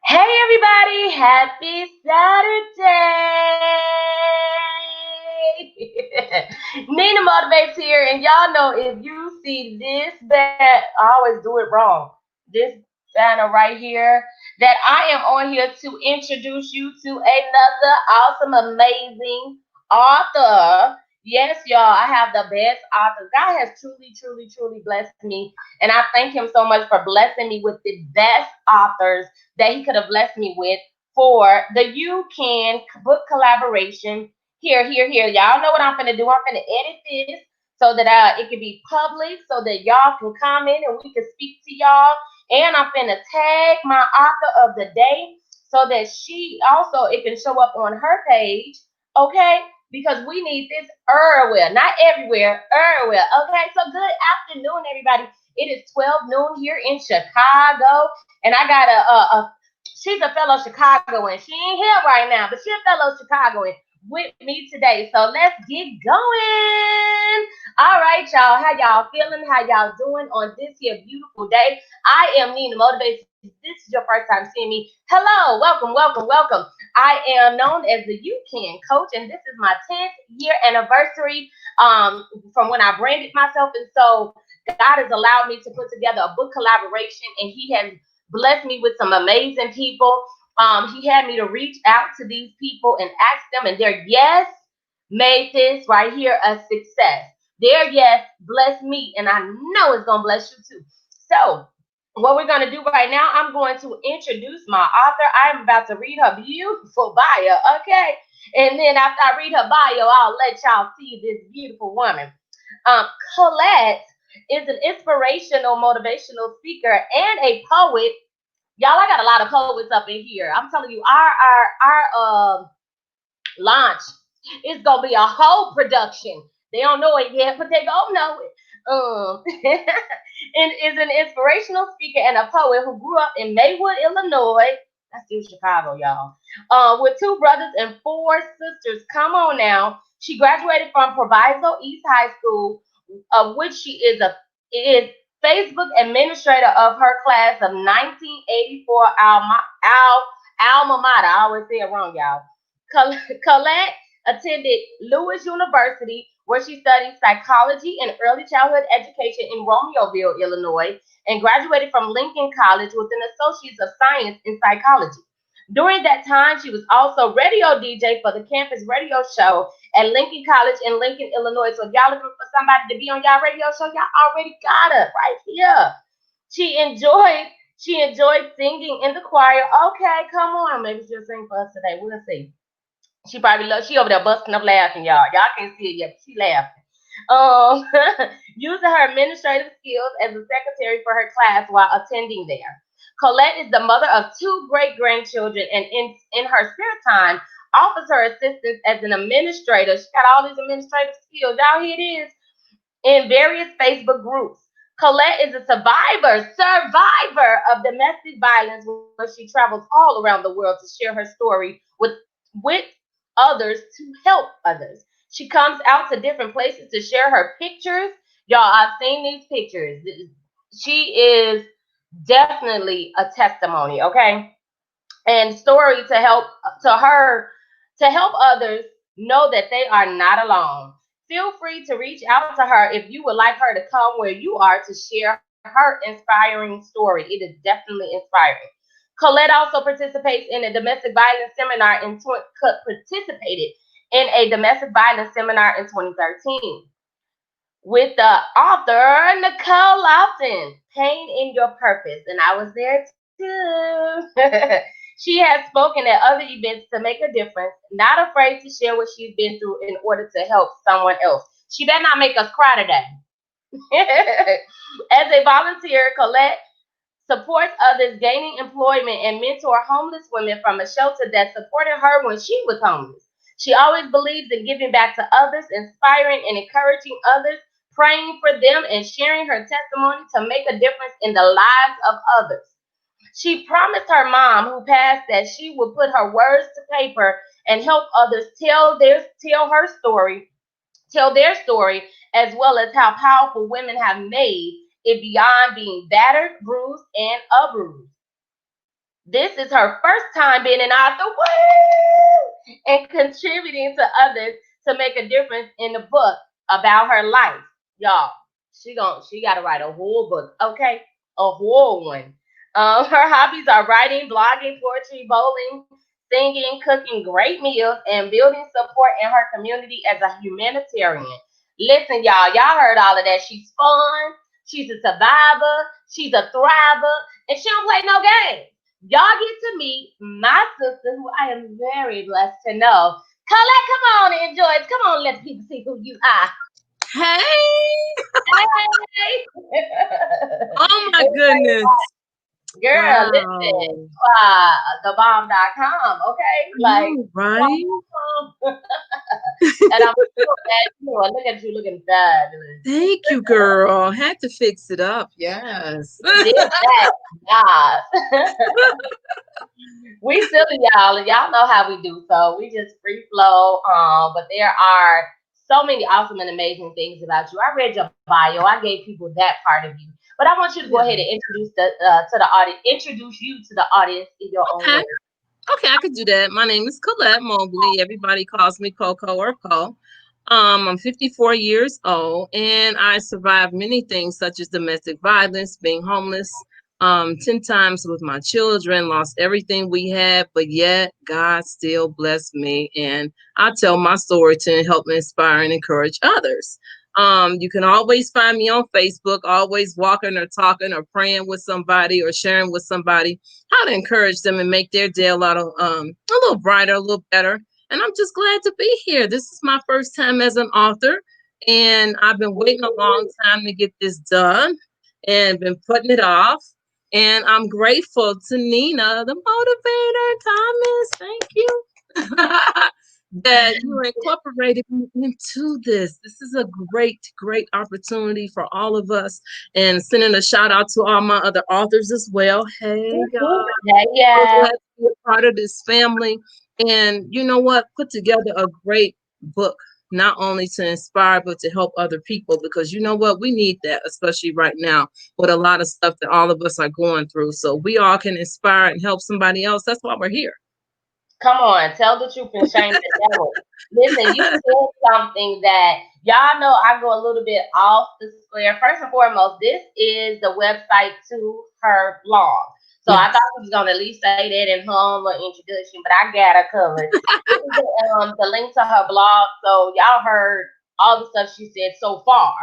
Hey everybody, happy Saturday! Nina Motivates here, and y'all know if you see this I always do it wrong. This banner right here, that I am on here to introduce you to another awesome, amazing author. Yes, y'all, I have the best author. God has truly, truly, truly blessed me, and I thank Him so much for blessing me with the best authors that he could have blessed me with for the You Can book collaboration. Here. Y'all know what I'm gonna do. I'm gonna edit this so that it can be public, so that y'all can comment and we can speak to y'all. And I'm gonna tag my author of the day so that she also it can show up on her page. Okay, because we need this everywhere, not everywhere, everywhere. Okay, so good afternoon, everybody. It is 12 noon here in Chicago, and I got she's a fellow Chicagoan. She ain't here right now, but she's a fellow Chicagoan with me today. So let's get going. All right, y'all. How y'all feeling? How y'all doing on this here beautiful day? I am Nina Motivates. If this is your first time seeing me, hello, welcome, welcome, welcome. I am known as the You Can Coach, and this is my 10th year anniversary from when I branded myself. And so God has allowed me to put together a book collaboration, and He has blessed me with some amazing people. He had me to reach out to these people and ask them, and their yes made this right here a success. Their yes blessed me, and I know it's gonna bless you too. So, what we're gonna do right now, I'm going to introduce my author. I'm about to read her beautiful bio, okay? And then after I read her bio, I'll let y'all see this beautiful woman. Um, Colette is an inspirational, motivational speaker and a poet. Y'all, I got a lot of poets up in here. I'm telling you, our launch is gonna be a whole production. They don't know it yet, but they gonna know it. And is an inspirational speaker and a poet who grew up in Maywood, Illinois. That's still Chicago, y'all. With two brothers and four sisters. Come on now. She graduated from Proviso East High School, of which she is Facebook administrator of her class of 1984 alma mater. I always say it wrong, y'all. Colette attended Lewis University, where she studied psychology and early childhood education in Romeoville, Illinois, and graduated from Lincoln College with an Associate's of Science in Psychology. During that time, she was also radio DJ for the campus radio show at Lincoln College in Lincoln, Illinois. So if y'all looking for somebody to be on y'all radio show, y'all already got her right here. She enjoyed she enjoyed singing in the choir. Okay, come on, maybe she'll sing for us today. We'll see. She probably loves. She over there busting up laughing, y'all. Y'all can't see it yet, but she laughing. Um, using her administrative skills as a secretary for her class while attending there. Colette is the mother of two great grandchildren, and in her spare time, offers her assistance as an administrator. She got all these administrative skills. Y'all, here it is in various Facebook groups. Colette is a survivor of domestic violence, where she travels all around the world to share her story with others to help others. She comes out to different places to share her pictures. Y'all, I've seen these pictures. She is definitely a testimony, okay? And story to help others know that they are not alone. Feel free to reach out to her if you would like her to come where you are to share her inspiring story. It is definitely inspiring. Colette also participated in a domestic violence seminar in 2013 with the author Nicole Lawson, Pain in Your Purpose. And I was there too. She has spoken at other events to make a difference, not afraid to share what she's been through in order to help someone else. She better not make us cry today. As a volunteer, Colette supports others gaining employment and mentor homeless women from a shelter that supported her when she was homeless. She always believes in giving back to others, inspiring and encouraging others, praying for them, and sharing her testimony to make a difference in the lives of others. She promised her mom, who passed, that she would put her words to paper and help others tell their story, as well as how powerful women have made it beyond being battered, bruised, and abused. This is her first time being an author. Woo! And contributing to others to make a difference in the book about her life. Y'all, she gotta write a whole book, okay? A whole one. Her hobbies are writing, blogging, poetry, bowling, singing, cooking great meals, and building support in her community as a humanitarian. Listen, y'all heard all of that. She's fun, she's a survivor, she's a thriver, and she don't play no games. Y'all get to meet my sister, who I am very blessed to know. Colette, come on and enjoy it. Come on, let people see who you are. Hey! Hey! Oh my goodness. Girl, listen, Wow. thebomb.com, okay? I Like, know, right? and I'm so glad you know. Look at you looking fabulous. Thank you, girl. Had to fix it up. Yes. You did that. Yes. We silly y'all, and y'all know how we do. So we just free flow. But there are so many awesome and amazing things about you. I read your bio. I gave people that part of you. But I want you to go ahead Yeah. and introduce the to the audience. Introduce you to the audience in your own Okay. words. Okay, I could do that. My name is Colette Mobley. Everybody calls me Coco or Co. I'm 54 years old, and I survived many things such as domestic violence, being homeless, 10 times with my children, lost everything we had, but yet God still blessed me. And I tell my story to help inspire and encourage others. You can always find me on Facebook, always walking or talking or praying with somebody or sharing with somebody how to encourage them and make their day a little brighter, a little better. And I'm just glad to be here. This is my first time as an author, and I've been waiting a long time to get this done and been putting it off. And I'm grateful to Nina, the motivator, Thomas. Thank you. That you incorporated me into this. This is a great, great opportunity for all of us. And sending a shout out to all my other authors as well. Hey, Mhm. guys, Yeah, so yeah. glad to be a part of this family. And you know what? Put together a great book, not only to inspire, but to help other people. Because you know what? We need that, especially right now with a lot of stuff that all of us are going through. So we all can inspire and help somebody else. That's why we're here. Come on, tell the truth and shame the devil. Listen, you said something that y'all know I go a little bit off the square. First and foremost, this is the website to her blog. So I thought Yes. she was gonna at least say that in her little introduction, but I got her covered. This is the link to her blog. So y'all heard all the stuff she said so far.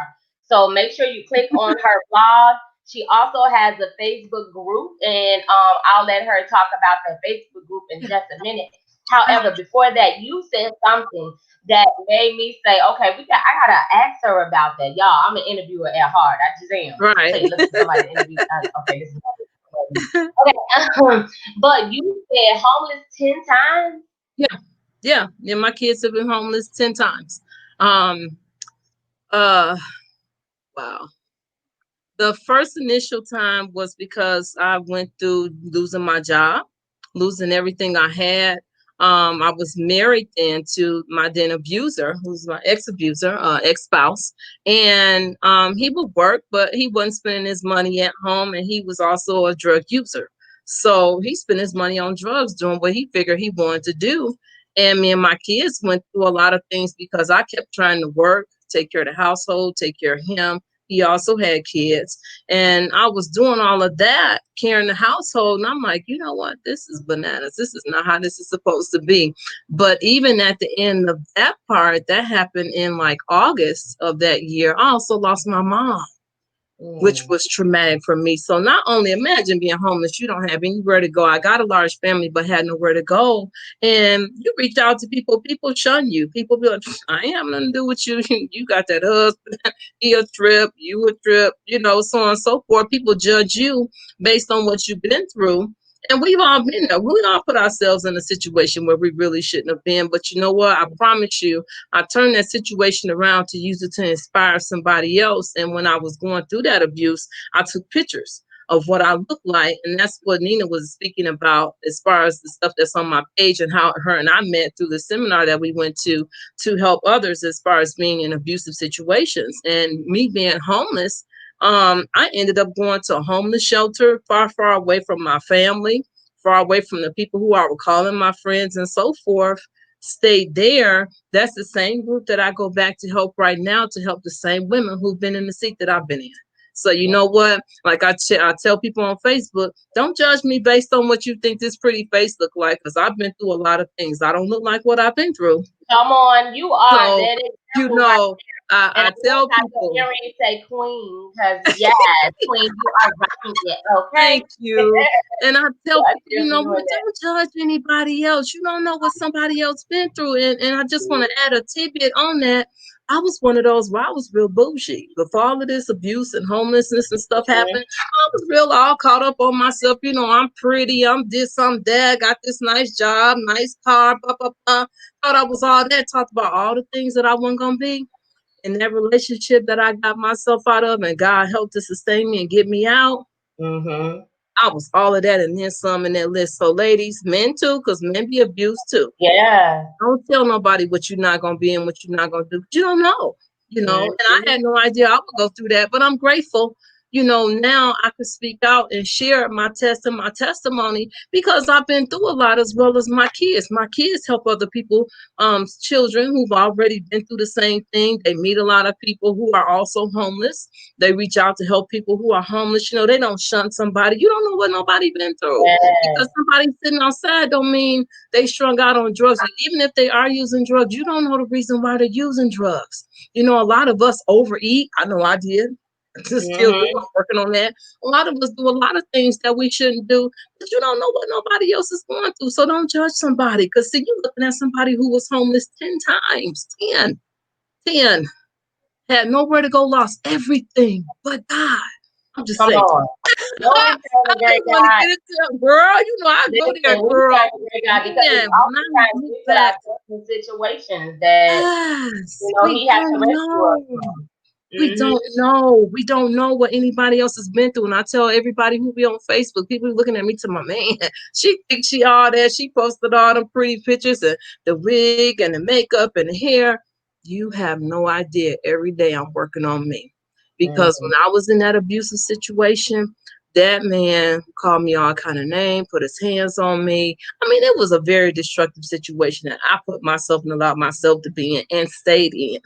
So make sure you click on her blog. She also has a Facebook group, and I'll let her talk about the Facebook group in just a minute. However, before that, you said something that made me say, okay, I gotta ask her about that. Y'all, I'm an interviewer at heart. I just am. So Right. you look for somebody to interview. Okay, this is okay. But you said homeless 10 times. Yeah. Yeah. Yeah. My kids have been homeless 10 times. Um, uh, wow. The first initial time was because I went through losing my job, losing everything I had. I was married then to my then abuser, who's my ex-abuser, ex-spouse, and he would work, but he wasn't spending his money at home, and he was also a drug user. So he spent his money on drugs, doing what he figured he wanted to do. And me and my kids went through a lot of things because I kept trying to work, take care of the household, take care of him. He also had kids. And I was doing all of that, carrying the household. And I'm like, you know what? This is bananas. This is not how this is supposed to be. But even at the end of that part, that happened in like August of that year. I also lost my mom, which Mm. was traumatic for me. So not only imagine being homeless, you don't have anywhere to go. I got a large family, but had nowhere to go. And you reach out to people, people shun you. People be like, I ain't having nothing to do with you. You got that husband, he a trip, you a trip, so on and so forth. People judge you based on what you've been through. And we've all been there. We all put ourselves in a situation where we really shouldn't have been. But you know what? I promise you, I turned that situation around to use it to inspire somebody else. And when I was going through that abuse, I took pictures of what I look like. And that's what Nina was speaking about as far as the stuff that's on my page and how her and I met through the seminar that we went to help others as far as being in abusive situations. And me being homeless, I ended up going to a homeless shelter far, far away from my family far away from the people who I were calling my friends and so forth, stayed there. That's the same group that I go back to help right now, to help the same women who've been in the seat that I've been in. So you know what? Like I tell people on Facebook, don't judge me based on what you think this pretty face look like, because I've been through a lot of things. I don't look like what I've been through. Come on, you are So that you example right know, there. And I I love tell how people, your earrings say queen, because yes, queen, you are rocking it, okay? thank you. And I tell I people, you definitely know doing what, don't judge anybody else. You don't know what somebody else been through. And I just want to add a tidbit on that. I was one of those where I was real bougie. Before all of this abuse and homelessness and stuff that. happened, I was real all caught up on myself. You know, I'm pretty, I'm this, I'm that, got this nice job, nice car, blah, blah, blah. Thought I was all that, talked about all the things that I wasn't going to be. In that relationship that I got myself out of, and God helped to sustain me and get me out, Mm-hmm. I was all of that and then some in that list. So, ladies, men too, because men be abused too. Yeah. Don't tell nobody what you're not gonna be and what you're not gonna do. You don't know, And I Mm-hmm. had no idea I would go through that. But I'm grateful, now I can speak out and share my test and my testimony because I've been through a lot, as well as my kids. My kids help other people, children who've already been through the same thing. They meet a lot of people who are also homeless. They reach out to help people who are homeless. They don't shun somebody. You don't know what nobody been through. Yeah. Because somebody sitting outside don't mean they strung out on drugs. And even if they are using drugs, you don't know the reason why they're using drugs. A lot of us overeat. I know I did. Still do. Mm-hmm. I'm working on that. A lot of us do a lot of things that we shouldn't do, but you don't know what nobody else is going through. So don't judge somebody. Because see, you're looking at somebody who was homeless 10 times. 10 had nowhere to go, lost everything but God. I'm just Come saying. on. No, we serve I a great just want to God. get it to them, girl. I go there, Listen, we girl. serve a great God because Man, when I oftentimes look we put back, ourselves in situations that, yes, He we has to don't rescue us know. from. We Mm-hmm. don't know. We don't know what anybody else has been through. And I tell everybody who be on Facebook, people looking at me to my man, she thinks she all that. She posted all them pretty pictures and the wig and the makeup and the hair. You have no idea. Every day I'm working on me. Because Mm-hmm. when I was in that abusive situation, that man called me all kind of name, put his hands on me. I mean, it was a very destructive situation that I put myself and allowed myself to be in and stayed in.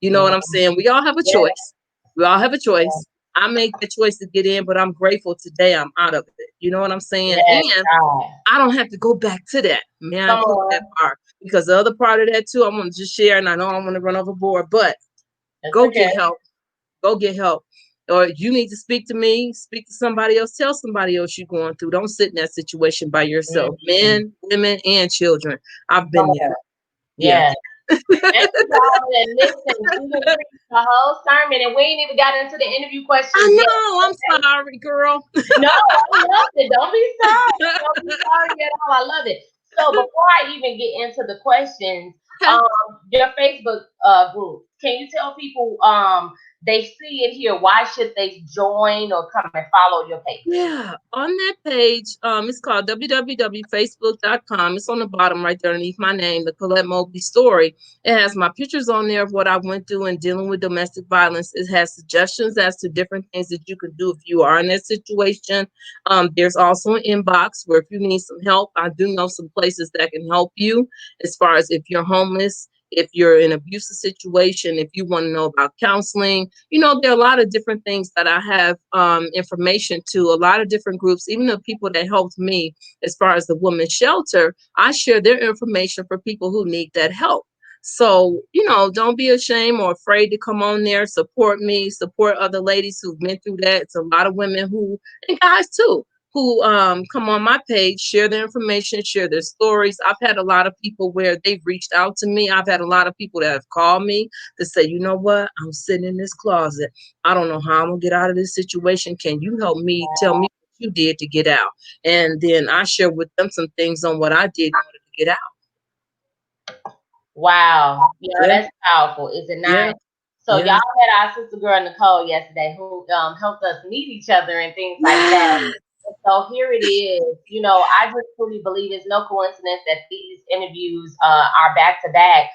You know what I'm Mm-hmm. saying? We all have a Yeah. choice. We all have a Yeah. choice. I made the choice to get in, but I'm grateful today I'm out of it. You know what I'm saying? Yes, And God. I don't have to go back to that. May I Come include that on. part? Because the other part of that too, I want to just share, and I know I want to run overboard, but That's go okay. get help. Go get help. Or you need to speak to me, speak to somebody else, tell somebody else you're going through. Don't sit in that situation by yourself. Mm-hmm. Men, women, and children. I've Come been there. on. Yeah. Yeah. Thank you, Robin. And listen, we done preached the whole sermon and we ain't even got into the interview questions I yet. know. I'm Okay. sorry, girl. No, I love it. Don't be sorry. Don't be sorry at all. I love it. So before I even get into the questions, Okay. your Facebook group, can you tell people they see it here, why should they join or come and follow your page? Yeah, on that page, it's called www.facebook.com. It's on the bottom right there underneath my name, the Colette Mobley story. It has my pictures on there of what I went through in dealing with domestic violence. It has suggestions as to different things that you can do if you are in that situation. There's also an inbox where if you need some help, I do know some places that can help you as far as if you're homeless, if you're in an abusive situation, if you want to know about counseling. There are a lot of different things that I have information to, a lot of different groups, even the people that helped me as far as the women's shelter. I share their information for people who need that help. So, don't be ashamed or afraid to come on there, support me, support other ladies who've been through that. It's a lot of women and guys too, who come on my page, share their information, share their stories. I've had a lot of people where they've reached out to me. I've had a lot of people that have called me to say, you know what, I'm sitting in this closet. I don't know how I'm gonna get out of this situation. Can you help me? Tell me what you did to get out. And then I share with them some things on what I did in order to get out. Wow. Yeah, Yeah, that's powerful. Is it yeah, not? So yeah. y'all met our sister girl Nicole yesterday who helped us meet each other and things like that. Yeah, And so here it is. I just truly believe it's no coincidence that these interviews are back to back,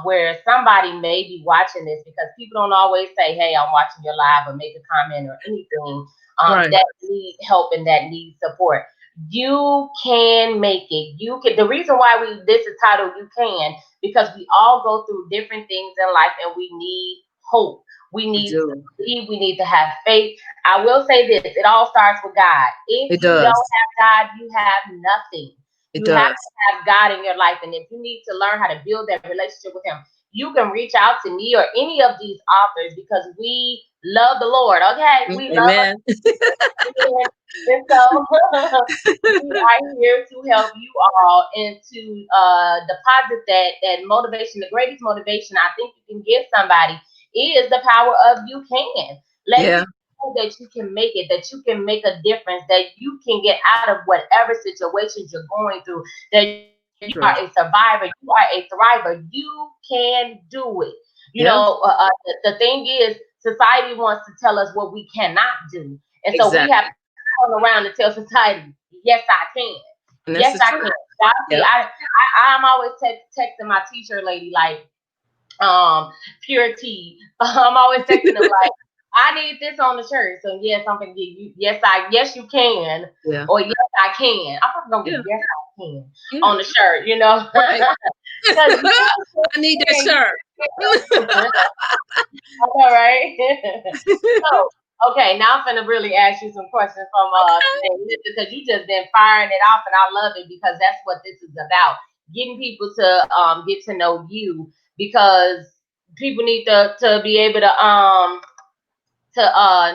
where somebody may be watching this because people don't always say, "Hey, I'm watching your live" or make a comment or anything right. that need help and that need support. You can make it. You can. The reason why this is titled "You Can" because we all go through different things in life, and we need hope. We We need to do. believe. We need to have faith. I will say this: it all starts with God. If It you don't does. have God, you have nothing. It You have to does. have God in your life, and if you need to learn how to build that relationship with Him, you can reach out to me or any of these authors because we love the Lord. Okay, we love Amen. and so we are here to help you all and to deposit that motivation. The greatest motivation I think you can give somebody is the power of you can. Letting Yeah. people know that you can make it, that you can make a difference, that you can get out of whatever situations you're going through, that you are a True. survivor, you are a thriver, you can do it. You Yeah. know, the thing is, society wants to tell us what we cannot do. And so we have Exactly. to turn around and tell society, yes, I can. And that's Yes, the I truth. can. I see. Yep. I'm always texting my teacher lady like, pure tea. I'm always texting them like, I need this on the shirt. So yes, I'm gonna give you. Yes, you can, Yeah. or yes, I can. I'm probably gonna Yeah. get yes, I can Yeah. on the shirt. You know, Right. because I need that yes, shirt. you can. All right. So, okay, now I'm gonna really ask you some questions from today because you just been firing it off, and I love it because that's what this is about. Getting people to get to know you because people need to be able to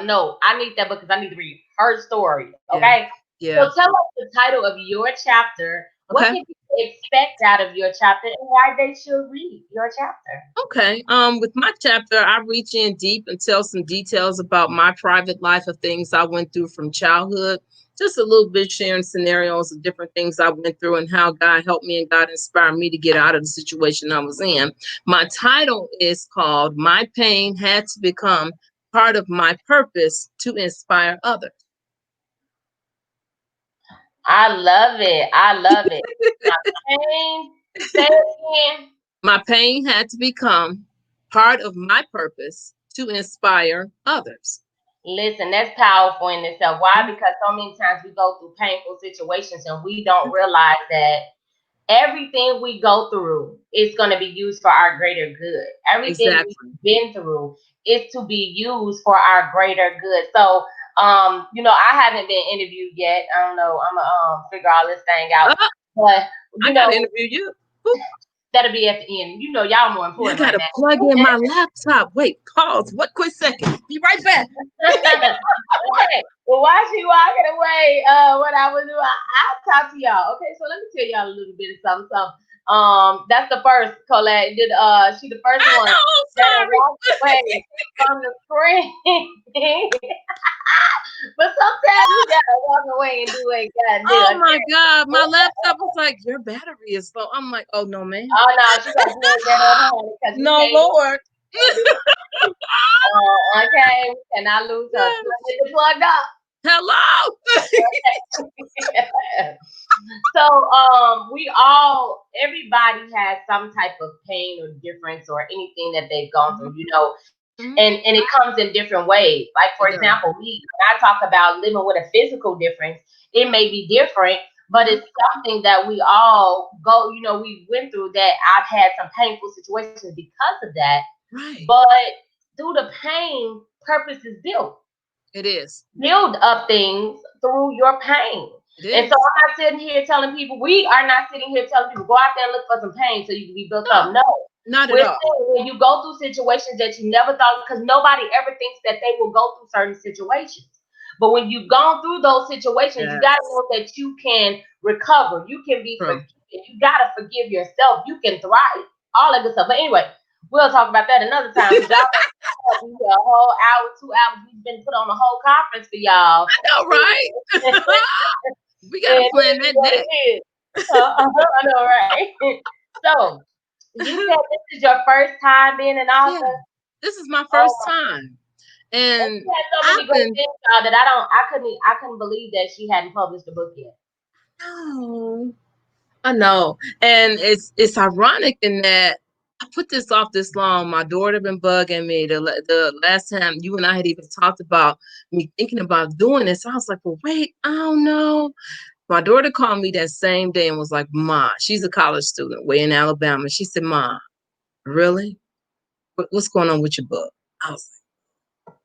know I need that because I need to read her story. Yeah. Okay. So Yeah. tell us the title of your chapter. What Okay. can people expect out of your chapter and why they should read your chapter? Okay. With my chapter, I reach in deep and tell some details about my private life of things I went through from childhood. Just a little bit sharing scenarios of different things I went through and how God helped me and God inspired me to get out of the situation I was in. My title is called "My Pain Had to Become Part of My Purpose to Inspire Others." I love it. I love it. My pain. Say it again. My pain had to become part of my purpose to inspire others. Listen, that's powerful in itself. Why? Because so many times we go through painful situations and we don't realize that everything we go through is going to be used for our greater good. Everything we've Exactly. been through is to be used for our greater good. So, I haven't been interviewed yet. I don't know. I'm gonna figure all this thing out. Oh, But I you gotta know, interview you. Ooh, that'll be at the end. Y'all more I important right gotta now. plug in my laptop. Wait, pause. What quick second? Be right back. Okay. Well, while she walking away, what I would do, I'll talk to y'all. Okay, so let me tell y'all a little bit of something. That's the first Colette. She the first I one know. that Sorry. walked away from the screen. But sometimes you gotta walk away and do what you gotta do. Oh my Okay? God, my laptop was like, your battery is low. I'm like, oh no, man. Oh no, she gotta plug that up, honey, because we No, can't Lord. do. Okay, we cannot lose her. Plug it plugged up. Hello. So we all everybody has some type of pain or difference or anything that they've gone Mhm, through, mhm. and it comes in different ways. Like for It does. example, when I talk about living with a physical difference, it may be different, but Mhm. it's something that we all go, we went through that. I've had some painful situations because of that, Right. but through the pain, purpose is built. It is. Build up things through your pain. It And so is. I'm not sitting here telling people, we are not sitting here telling people, go out there and look for some pain so you can be built up. No, No. not at We're all. saying when you go through situations that you never thought, because nobody ever thinks that they will go through certain situations. But when you've gone through those situations, you got to Yes. know that you can recover. You can be True. forgiven. You got to forgive yourself. You can thrive. All that good stuff. But anyway, we'll talk about that another time because y'all be here a whole hour, 2 hours. We've been put on a whole conference for y'all. I know, right? And We gotta it plan is that what next. it is. I know, right? So, you said this is your first time being an Yeah, author? this is my Oh first my! time, And and she had so many I've great been things out that I couldn't believe that she hadn't published a book yet. no, I know, and it's ironic in that I put this off this long. My daughter been bugging me. The last time you and I had even talked about me thinking about doing this, I was like, well, wait, I don't know. My daughter called me that same day and was like, "Ma," she's a college student way in Alabama. She said, "Ma, really? What's going on with your book?" I was like,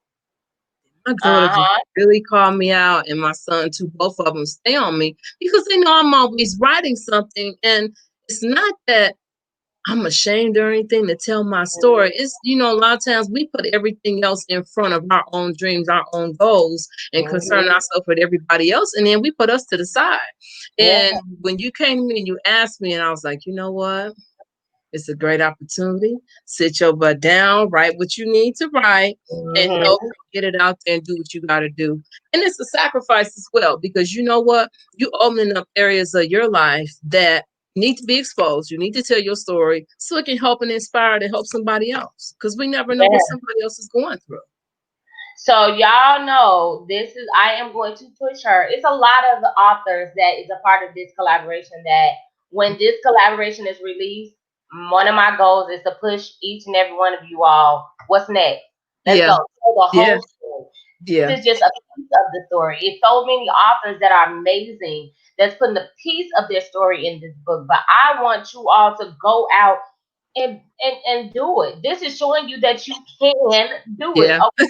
my daughter just Uh-huh. really called me out, and my son too. Both of them stay on me because they know I'm always writing something, and it's not that I'm ashamed or anything to tell my story. It's, a lot of times we put everything else in front of our own dreams, our own goals, and concern Mm-hmm. ourselves with everybody else. And then we put us to the side. Yeah. And when you came to me and you asked me, and I was like, you know what? It's a great opportunity. Sit your butt down, write what you need to write, and help Mm-hmm. get it out there and do what you got to do. And it's a sacrifice as well, because you know what? You opening up areas of your life that need to be exposed. You need to tell your story so it can help and inspire to help somebody else, because we never know what Yeah. somebody else is going through. So y'all know I am going to push her. It's a lot of the authors that is a part of this collaboration that when this collaboration is released, one of my goals is to push each and every one of you all. What's next? Let's Yeah, go. Tell the yeah, whole story. yeah, This is just a piece of the story. It's so many authors that are amazing that's putting a piece of their story in this book. But I want you all to go out and do it. This is showing you that you can do it. yeah, Okay?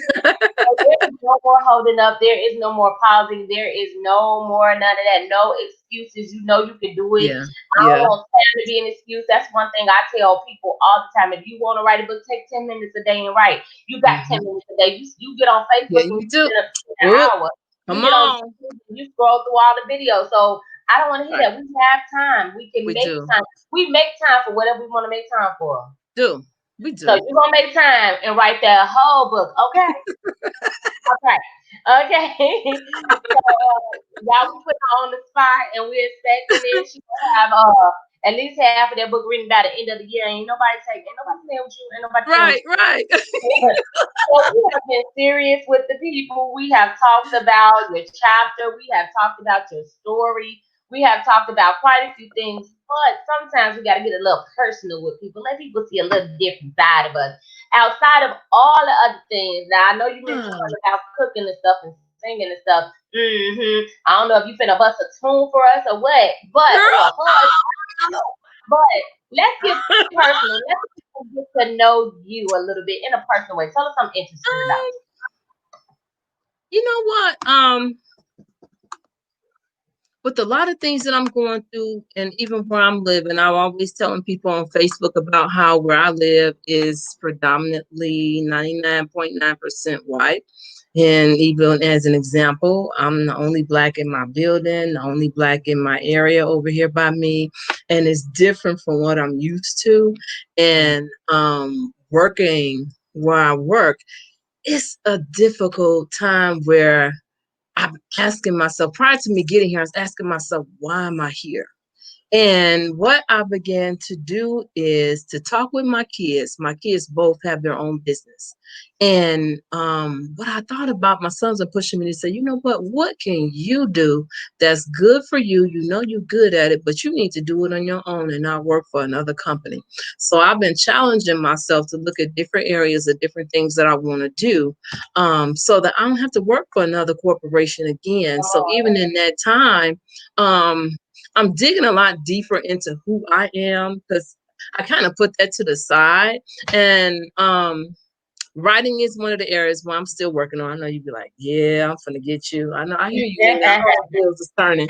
So there is no more holding up. There is no more pausing. There is no more none of that. No excuses. You know you can do it. yeah, I don't yeah. want time to be an excuse. That's one thing I tell people all the time. If you want to write a book, take 10 minutes a day and write. You got 10 Hmm. minutes a day. You get on Yeah, Facebook and you you do. spend an Whoop, hour. You come get on on. YouTube and you scroll through all the videos. So I don't want to hear Right. that. We have time. We can We make do. time. We make time for whatever we want to make time for. Do. We So do. you're gonna make time and write that whole book, okay? Okay. Okay. So y'all we put her on the spot and we're expecting it. She gonna have at least half of that book written by the end of the year. Ain't nobody playing with you, ain't nobody playing with Right, right. you. So we have been serious with the people. We have talked about your chapter. We have talked about your story. We have talked about quite a few things, but sometimes we got to get a little personal with people. Let people see a little different side of us outside of all the other things. Now I know you mentioned Ah, something about cooking and stuff and singing and stuff. I don't know if you finna bust a tune for us or what, but or girl. a hug. I don't know. But let's get personal. Let's get to know you a little bit in a personal way. Tell us something interesting about Um, you know what? With a lot of things that I'm going through, and even where I'm living, I'm always telling people on Facebook about how where I live is predominantly 99.9% white. And even as an example, I'm the only Black in my building, the only Black in my area over here by me. And it's different from what I'm used to. you. And working where I work, it's a difficult time where I'm asking myself, prior to me getting here, I was asking myself, why am I here? And what I began to do is to talk with my kids. My kids both have their own business. And what I thought about, my sons are pushing me to say, you know what can you do that's good for you? You know you're good at it, but you need to do it on your own and not work for another company. So I've been challenging myself to look at different areas of different things that I want to do, so that I don't have to work for another corporation again. Come So even on. in that time, um, I'm digging a lot deeper into who I am, because I kind of put that to the side. And writing is one of the areas where I'm still working on. I know you'd be like, yeah, I'm gonna get you. I know, I hear you, Nina. I know the wheels is turning.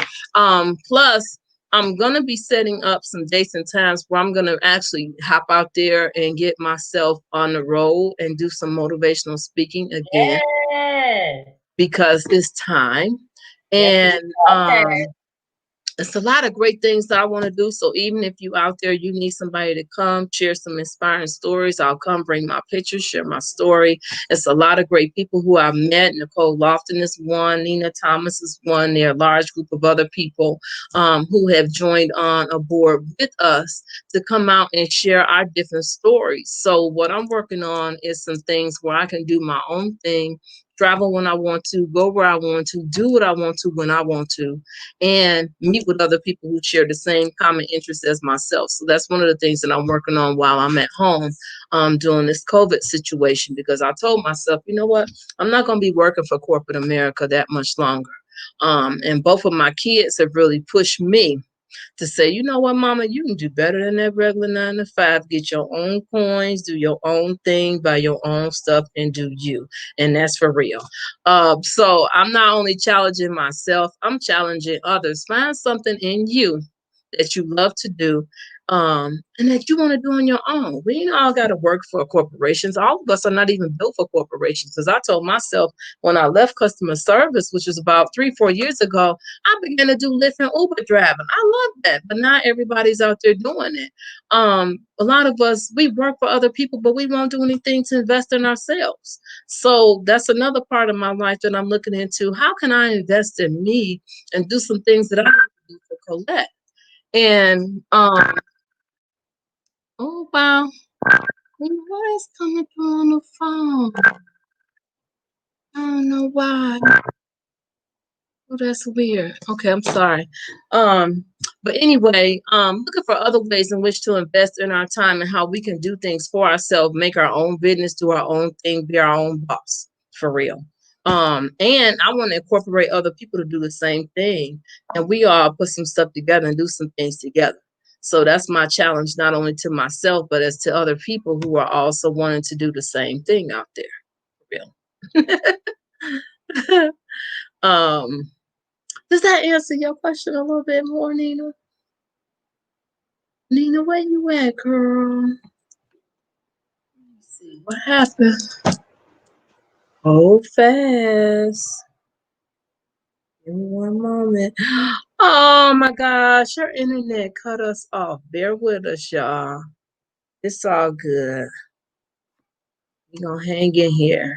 Plus, I'm gonna be setting up some dates and times where I'm gonna actually hop out there and get myself on the road and do some motivational speaking again, Yes. because it's time. Yes, it And is. Okay. it's a lot of great things that I want to do. So even if you out there, you need somebody to come share some inspiring stories, I'll come bring my pictures, share my story. It's a lot of great people who I've met. Nicole Lofton is one, Nina Thomas is one. There are a large group of other people who have joined on a board with us to come out and share our different stories. So what I'm working on is some things where I can do my own thing, travel when I want to, go where I want to, do what I want to when I want to, and meet with other people who share the same common interests as myself. So that's one of the things that I'm working on while I'm at home, during this COVID situation, because I told myself, you know what, I'm not going to be working for corporate America that much longer. And both of my kids have really pushed me to say, you know what, mama, you can do better than that regular 9 to 5. Get your own coins, do your own thing, buy your own stuff, and do you. And that's for real. So I'm not only challenging myself, I'm challenging others. Find something in you that you love to do, and that you want to do on your own. We ain't all got to work for corporations. All of us are not even built for corporations. Because I told myself when I left customer service, which was about 3-4 years ago, I began to do Lyft and Uber driving. I love that, but not everybody's out there doing it. A lot of us, we work for other people, but we won't do anything to invest in ourselves. So that's another part of my life that I'm looking into. How can I invest in me and do some things that I need to do for Colette? And oh wow, what is coming through on the phone? I don't know why. Oh, that's weird. Okay, I'm sorry. Um, but anyway, looking for other ways in which to invest in our time and how we can do things for ourselves, make our own business, do our own thing, be our own boss, for real. And I want to incorporate other people to do the same thing, and we all put some stuff together and do some things together. So that's my challenge, not only to myself, but as to other people who are also wanting to do the same thing out there, for real. um, does that answer your question a little bit more, Nina? Nina, where you at, girl? Let me see what happened. Hold fast. Give me one moment. Oh my gosh, your internet cut us off. Bear with us, y'all. It's all good. We gonna hang in here.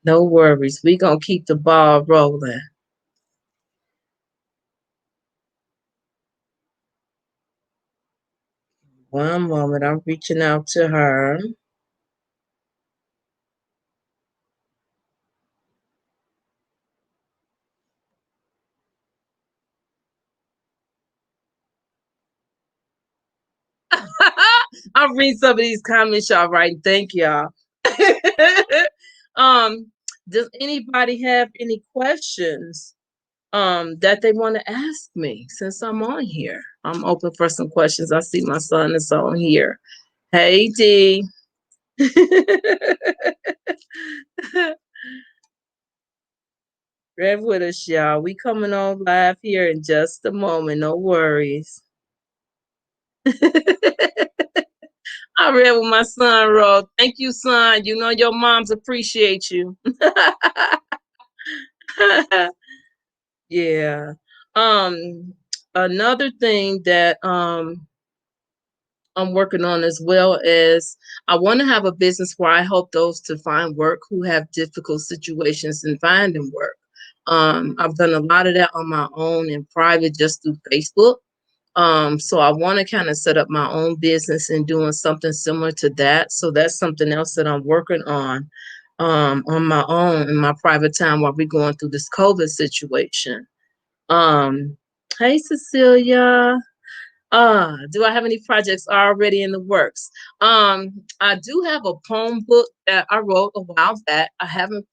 No worries. We gonna keep the ball rolling. One moment. I'm reaching out to her. I'll read some of these comments y'all write. Thank y'all. um, does anybody have any questions that they want to ask me since I'm on here? I'm open for some questions. I see my son is on here. Hey D. Rev with us, y'all. We coming on live here in just a moment. No worries. I read what my son wrote. Thank you, son. You know your moms appreciate you. Yeah. Another thing that I'm working on as well is I want to have a business where I help those to find work who have difficult situations in finding work. I've done a lot of that on my own in private just through Facebook. So I want to kind of set up my own business and doing something similar to that. So that's something else that I'm working on my own in my private time while we're going through this COVID situation. Hey Cecilia. Do I have any projects already in the works? I do have a poem book that I wrote a while back. I haven't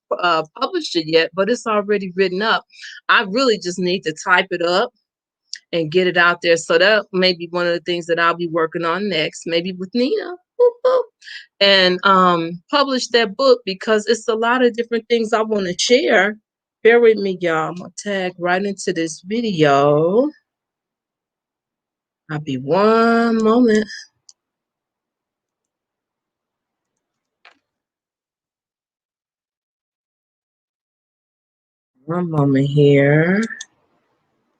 published it yet, but it's already written up. I really just need to type it up and get it out there. So that may be one of the things that I'll be working on next, maybe with Nina. Boop, boop, and publish that book because it's a lot of different things I want to share. Bear with me, y'all. I'm gonna tag right into this video. I'll be one moment. One moment here.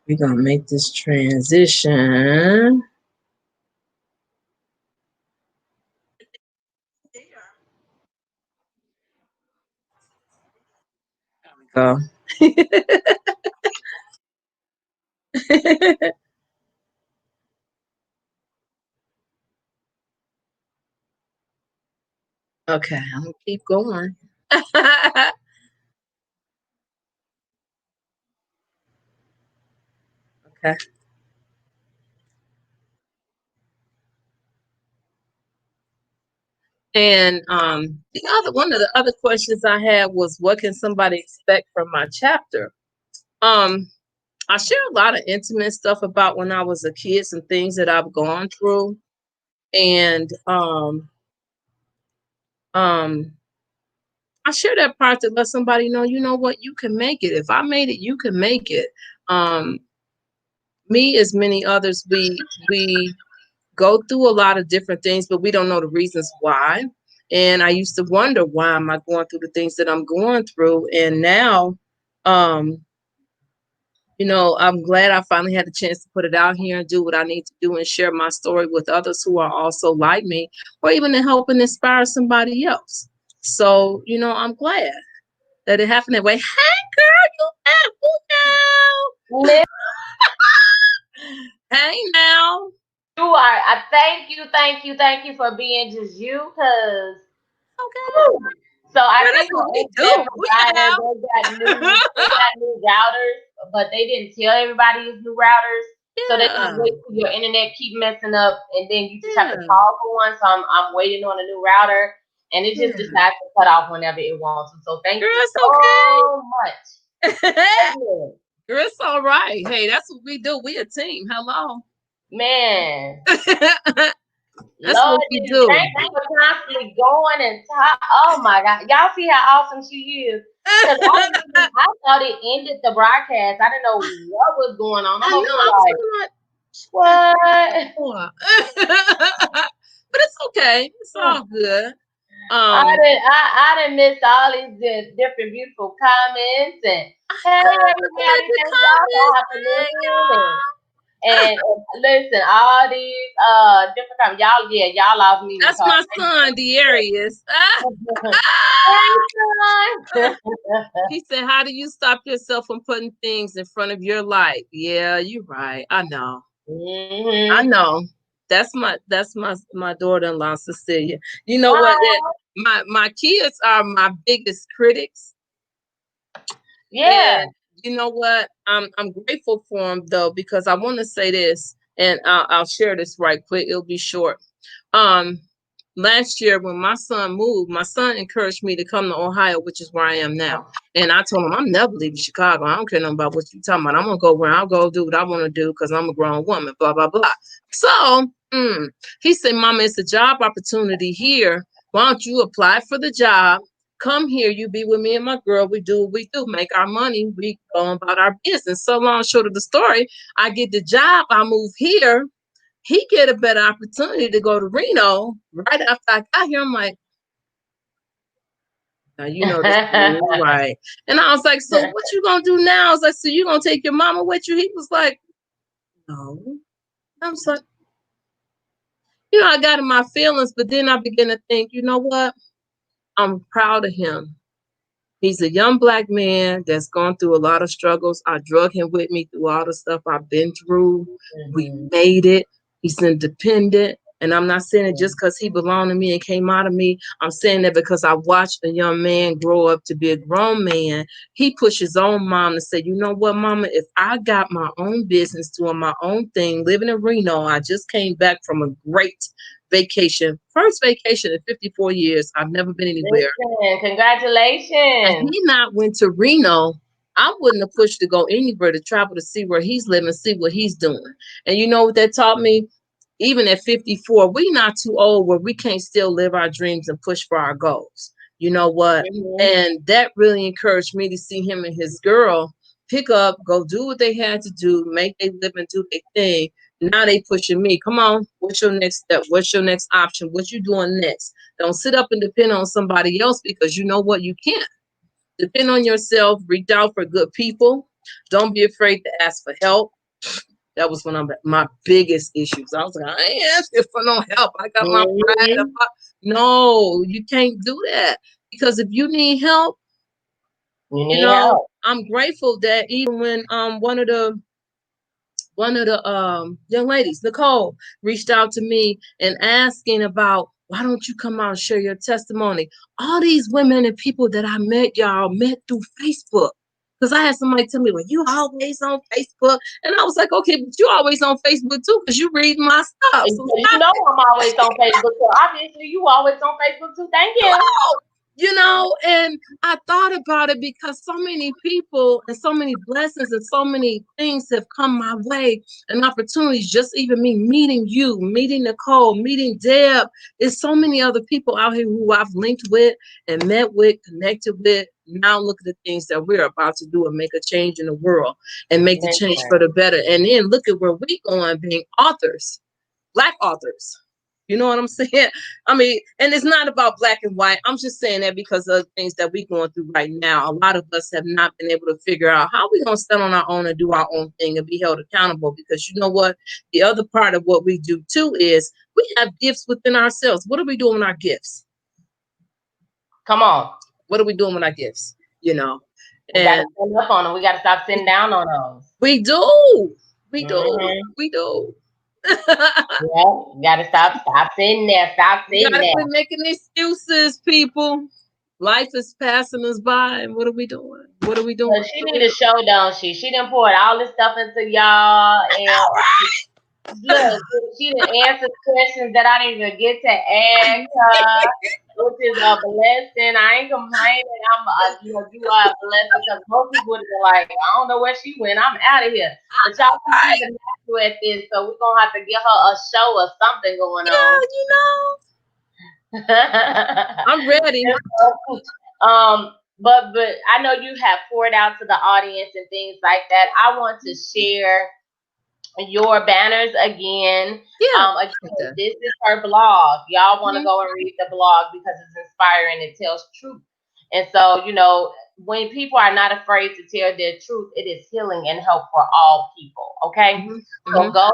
We're gonna make this transition. There we go. Okay, I'm gonna keep going. Okay. And the other one of the other questions I had was, what can somebody expect from my chapter? Um, I share a lot of intimate stuff about when I was a kid, some things that I've gone through, and um, I share that part to let somebody know, you know what, you can make it. If I made it, you can make it. Um, Me, as many others, we go through a lot of different things, but we don't know the reasons why. And I used to wonder, why am I going through the things that I'm going through? And now, um, I'm glad I finally had the chance to put it out here and do what I need to do and share my story with others who are also like me, or even to help and inspire somebody else. So, I'm glad that it happened that way. Hey, girl, you apple now. Miss, Hey, now. you are. I thank you for being just you, cause. Okay. Whew. So I Girl, that's think the what we internet do. We provider have. they got new routers, but they didn't tell everybody it's new routers. So they just Yeah. wait till your internet keep messing up, and then you just have to Yeah. call for one. So I'm waiting on a new router, and it just Yeah. decides to cut off whenever it wants to. So thank Girl, you it's so much. okay. Amen. Girl, it's all right. Hey, that's what we do. We a team. Hello. Man, That's what Lord we Jesus, do. thank you for constantly going and talk. Oh my God, y'all see how awesome she is. Cause I thought it ended the broadcast. I didn't know what was going on. I I'm over know. here I was like, looking like, what? what? But it's okay. It's all good. I Um, didn't I didn't miss all these different beautiful comments and hey I'm looking at everybody, the thank y'all for comments. hopping Hey, in y'all. and listen, all these different comments. Y'all, yeah, y'all lost me, That's Nicole. my son, Darius. Hey, son. He said, "How do you stop yourself from putting things in front of your life?" Yeah, you're right. I know. I Hmm. know. That's my daughter-in-law, Cecilia. You know what? Oh, My kids are my biggest critics, yeah. and you know what? I'm grateful for them though, because I want to say this, and I'll share this right quick. It'll be short. Um, Last year when my son moved, my son encouraged me to come to Ohio, which is where I am now. And I told him I'm never leaving Chicago. I don't care nothing about what you're talking about. I'm gonna go where I'll go do what I want to do because I'm a grown woman. Blah blah blah. So he said, "Mama, it's a job opportunity here. Why don't you apply for the job? Come here. You be with me and my girl. We do what we do. Make our money. We go about our business." So long short of the story, I get the job. I move here. He get a better opportunity to go to Reno right after I got here. I'm like, now you know this ain't right. And I was like, so what you gonna do now? I was like, so you gonna take your mama with you? He was like, no. I was like, I got in my feelings, but then I began to think, you know what? I'm proud of him. He's a young black man that's gone through a lot of struggles. I drug him with me through all the stuff I've been through. We Mhm. made it. He's independent. And I'm not saying it just because he belonged to me and came out of me. I'm saying that because I watched a young man grow up to be a grown man. He pushed his own mom to say, you know what, mama, if I got my own business doing my own thing, living in Reno, I just came back from a great vacation. First vacation in 54 years. I've never been anywhere. Listen, Had congratulations. he not went to Reno, I wouldn't have pushed to go anywhere to travel to see where he's living, see what he's doing. And you know what that taught me? Even at 54, we not too old where we can't still live our dreams and push for our goals. You know what? Hmm. And that really encouraged me to see him and his girl pick up, go do what they had to do, make their living, do their thing. Now they pushing me. Come on, what's your next step? What's your next option? What you doing next? Don't sit up and depend on somebody else because you know what? You can't. Depend on yourself. Reach out for good people. Don't be afraid to ask for help. That was one of my biggest issues. I was like, I ain't asking for no help. I got my pride. Hmm. No, you can't do that. Because if you need help, You need help. I'm grateful that even when one of the young ladies, Nicole, reached out to me and asking about, why don't you come out and share your testimony? All these women and people that I met, y'all met through Facebook. Because I had somebody tell me, well, you always on Facebook. And I was like, okay, but you always on Facebook too, because you read my stuff. And So you stop know it. I'm always on Facebook, so obviously you always on Facebook too. Thank you. Hello. And I thought about it because so many people and so many blessings and so many things have come my way and opportunities. Just even me meeting you, meeting Nicole, meeting Deb. There's so many other people out here who I've linked with and met with, connected with. Now look at the things that we're about to do and make a change in the world and make the change Listen, for the better. And then look at where we going being authors, Black authors. You know what I'm saying? I mean, and it's not about black and white. I'm just saying that because of the things that we're going through right now. A lot of us have not been able to figure out how we're going to stand on our own and do our own thing and be held accountable. Because you know what? The other part of what we do too is we have gifts within ourselves. What are we doing with our gifts? come on. What are we doing with our gifts? You know, We got to and stand up on them. We got to stop sitting down on those. we do. We do. Mm-hmm. We do. Yeah, you got to stop sitting there. Stop We sitting gotta there. quit making excuses, people. Life is passing us by, and what are we doing? What are we doing? But she need a show, don't she? She done poured all this stuff into y'all, and All right. look, she done answered questions that I didn't even get to ask her, which is a blessing. I ain't complaining. You are a blessing because most people would have been like, I don't know where she went. I'm out of here. But y'all, she's a master at this, so we're gonna have to get her a show or something going Yeah, on. I'm ready. But I know you have poured out to the audience and things like that. I want to share your banners again. Yeah, like Again, that. this is her blog. Y'all want to Mhm. go and read the blog because it's inspiring. It tells truth. And so, when people are not afraid to tell their truth, it is healing and help for all people. Okay. Mhm. So Mhm. go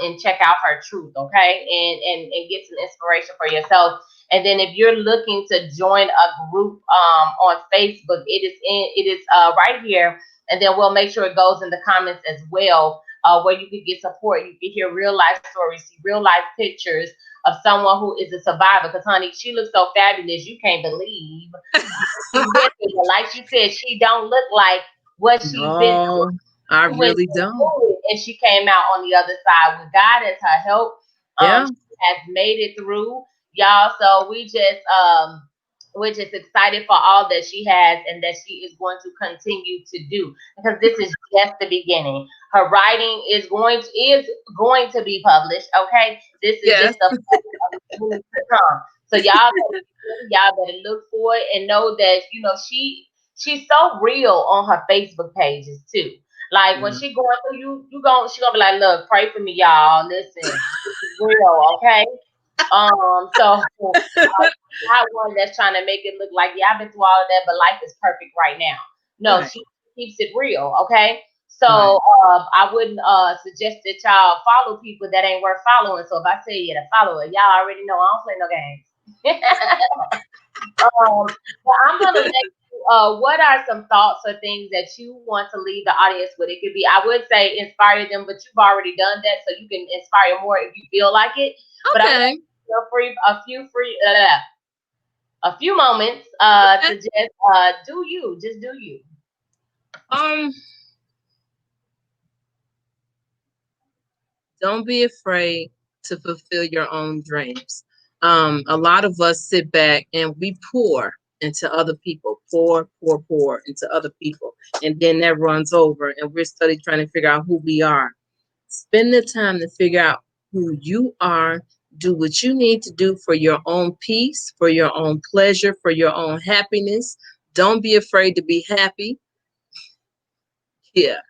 and check out her truth, okay? And get some inspiration for yourself. And then if you're looking to join a group on Facebook, it is right here. And then we'll make sure it goes in the comments as well, where you can get support. You can hear real life stories, see real life pictures of someone who is a survivor. Because honey, she looks so fabulous, you can't believe she's with me. But like she said, she don't look like what she's been through. No, I She went really don't. through it and she came out on the other side with God as her help. Yeah. She has made it through, y'all. So we're just excited for all that she has and that she is going to continue to do because this is just the beginning. Her writing is going to be published. Okay, this is Yes. just the things to come. So y'all better look for it and know that she's so real on her Facebook pages too. Like when Yeah. she going through she gonna be like, look, pray for me, y'all. Listen, this is real, okay? So not one that's trying to make it look like, yeah, I've been through all of that, but life is perfect right now. No, Right. she keeps it real, okay? So Right. I wouldn't suggest that y'all follow people that ain't worth following. So if I say you to follow her, y'all already know I don't play no games. But I'm gonna let you. What are some thoughts or things that you want to leave the audience with? It could be, I would say, inspire them, but you've already done that, so you can inspire more if you feel like it. But I want Okay. a few moments Okay. to just do you, just do you. Um, don't be afraid to fulfill your own dreams. A lot of us sit back and we pour into other people, pour into other people, and then that runs over, and we're study trying to figure out who we are. Spend the time to figure out who you are. Do what you need to do for your own peace, for your own pleasure, for your own happiness. Don't be afraid to be happy. Yeah.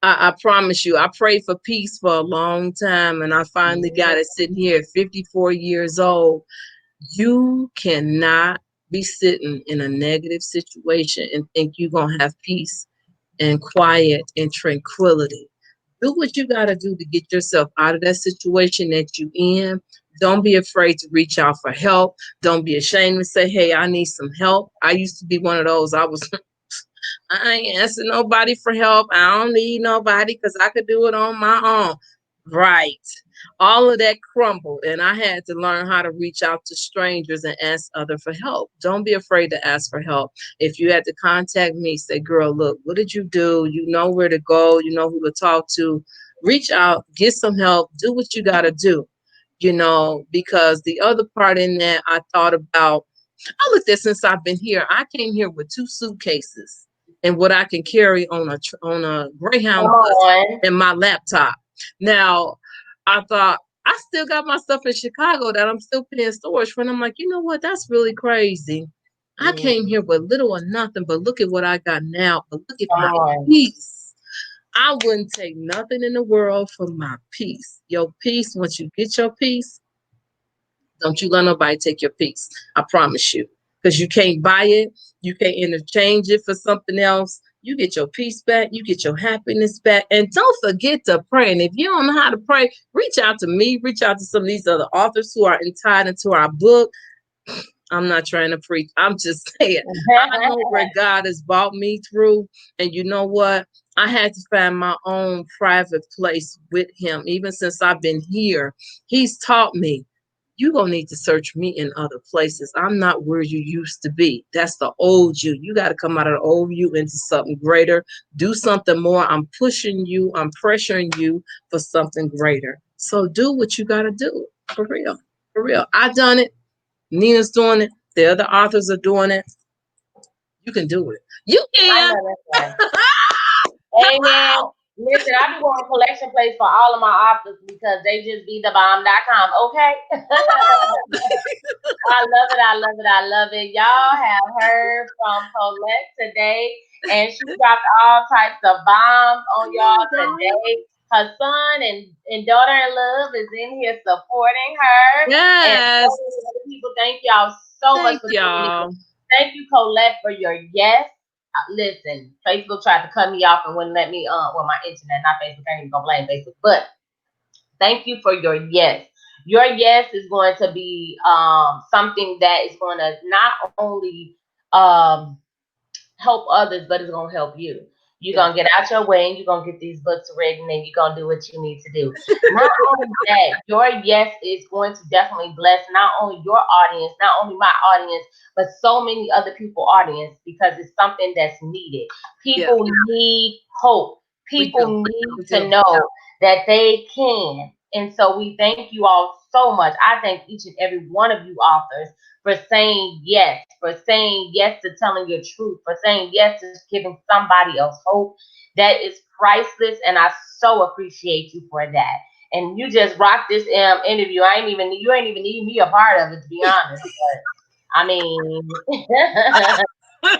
I promise you, I prayed for peace for a long time and I finally got it sitting here at 54 years old. You cannot be sitting in a negative situation and think you're going to have peace and quiet and tranquility. Do what you got to do to get yourself out of that situation that you in. Don't be afraid to reach out for help. Don't be ashamed to say, hey, I need some help. I used to be one of those. I ain't asking nobody for help. I don't need nobody because I could do it on my own. Right. All of that crumbled, and I had to learn how to reach out to strangers and ask other for help. Don't be afraid to ask for help. If you had to contact me, say, girl, look, what did you do? You know where to go, you know who to talk to. Reach out, get some help, do what you got to do, because the other part in that I thought about, I looked at, since I've been here, I came here with 2 suitcases and what I can carry on a Come Greyhound bus on. and my laptop. Now, I thought I still got my stuff in Chicago that I'm still paying storage for, and I'm like, you know what? That's really crazy. I Mm, came here with little or nothing, but look at what I got now. But look at come my on. peace. I wouldn't take nothing in the world for my peace. Your peace, once you get your peace, don't you let nobody take your peace. I promise you. Because you can't buy it. You can't interchange it for something else. You get your peace back. You get your happiness back. And don't forget to pray. And if you don't know how to pray, reach out to me. Reach out to some of these other authors who are tied into our book. I'm not trying to preach. I'm just saying. I know where God has brought me through. And you know what? I had to find my own private place with him. Even since I've been here, he's taught me, you're going to need to search me in other places. I'm not where you used to be. That's the old you. You got to come out of the old you into something greater. Do something more. I'm pushing you. I'm pressuring you for something greater. So do what you got to do. For real. For real. I done it. Nina's doing it. The other authors are doing it. You can do it. You I can. know that's right. Amen. Listen, I be going to collection plates for all of my authors because they just be the bomb.com. Okay. I love it. I love it. I love it. Y'all have heard from Colette today, and she dropped all types of bombs on y'all today. Her son and daughter in love is in here supporting her, and so Yes. many other people. Thank y'all so much Thank for tuning in. y'all. Thank you, Colette, for your yes. Listen, Facebook tried to cut me off and wouldn't let me well, my internet, not Facebook. I ain't even gonna blame Facebook, but thank you for your yes. Your yes is going to be something that is going to not only um, help others, but it's going to help you. You're Yeah. going to get out your way and you're going to get these books written and you're going to do what you need to do. Not only that, your yes is going to definitely bless not only your audience, not only my audience, but so many other people audience because it's something that's needed. Yeah. People need hope. We do. People need We to do. know that they can. And so we thank you all so much. I thank each and every one of you authors for saying yes, for saying yes to telling your truth, for saying yes to giving somebody else hope. That is priceless, and I so appreciate you for that. And you just rocked this interview. You ain't even need me a part of it, to be honest. But I mean, she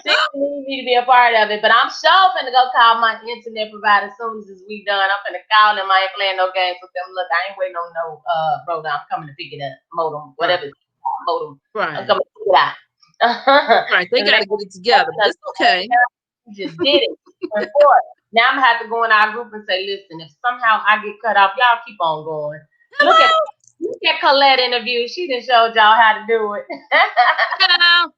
didn't need me to be a part of it. But I'm sure finna go call my internet provider as soon as we done. I'm finna call them. I ain't playing no games with them. Look, I ain't waiting on no brother. I'm coming to pick it up. Modem, Right. whatever it's called, modem. I'm Right. coming to pick it out. Right. They And got they to get it together, but it's okay. just did it. Before. Now I'm gonna have to go in our group and say, listen, if somehow I get cut off, y'all keep on going. Look at Hello. look at Colette interview. She done showed y'all how to do it. Hello.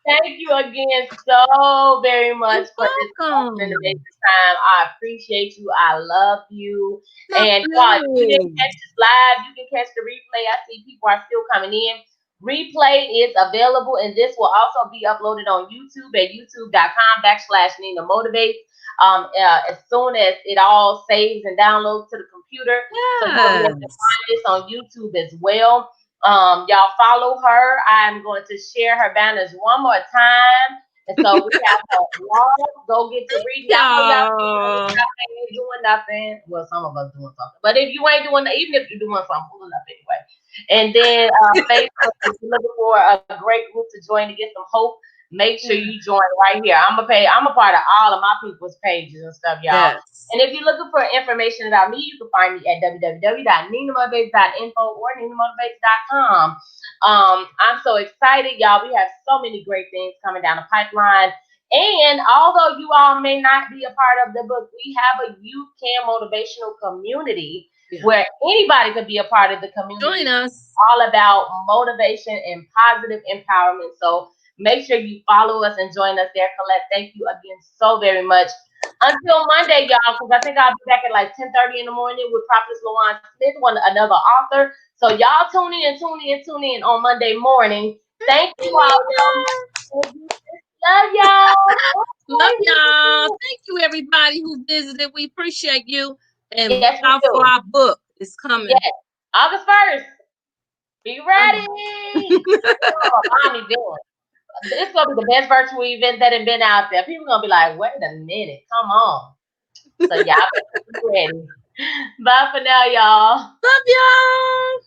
Thank you again so very You're much for this awesome and welcome. amazing time. I appreciate you. I love you. Love And God, if you didn't you. catch this live, you can catch the replay. I see people are still coming in. Replay is available, and this will also be uploaded on YouTube at youtube.com/Nina Motivates. As soon as it all saves and downloads to the computer, so you'll be able to Yes. find this on YouTube as well. Y'all follow her. I'm going to share her banners one more time. And so we have her blog. Go get to Thank reading. I know y'all y'all. ain't doing nothing. Well, some of us doing something. But if you ain't doing, even if you're doing something, pull it up anyway. And then Facebook, if you're looking for a great group to join to get some hope, make sure you join right here. I'm a part of all of my people's pages and stuff, y'all. Yes. And if you're looking for information about me, you can find me at www.ninamotivates.info or ninamotivates.com. I'm so excited, y'all. We have so many great things coming down the pipeline. And although you all may not be a part of the book, we have a youth can motivational community Yeah. where anybody could be a part of the community. Join us. All about motivation and positive empowerment. So make sure you follow us and join us there. Colette, thank you again so very much Until Monday, y'all, because I think I'll be back at like 10:30 in the morning with Prophetess LaJuan Smith, another author. So y'all tune in on Monday morning. Thank you all. Love Love y'all. y'all. Thank you, everybody who visited. We appreciate you. And look Yes, we out for do. our book. It's coming. Yes, August 1st. Be ready. Coming. Oh, I'm event. It's gonna be the best virtual event that has been out there. People gonna be like, wait a minute, come on. So y'all better be ready. Bye for now, y'all. Love y'all.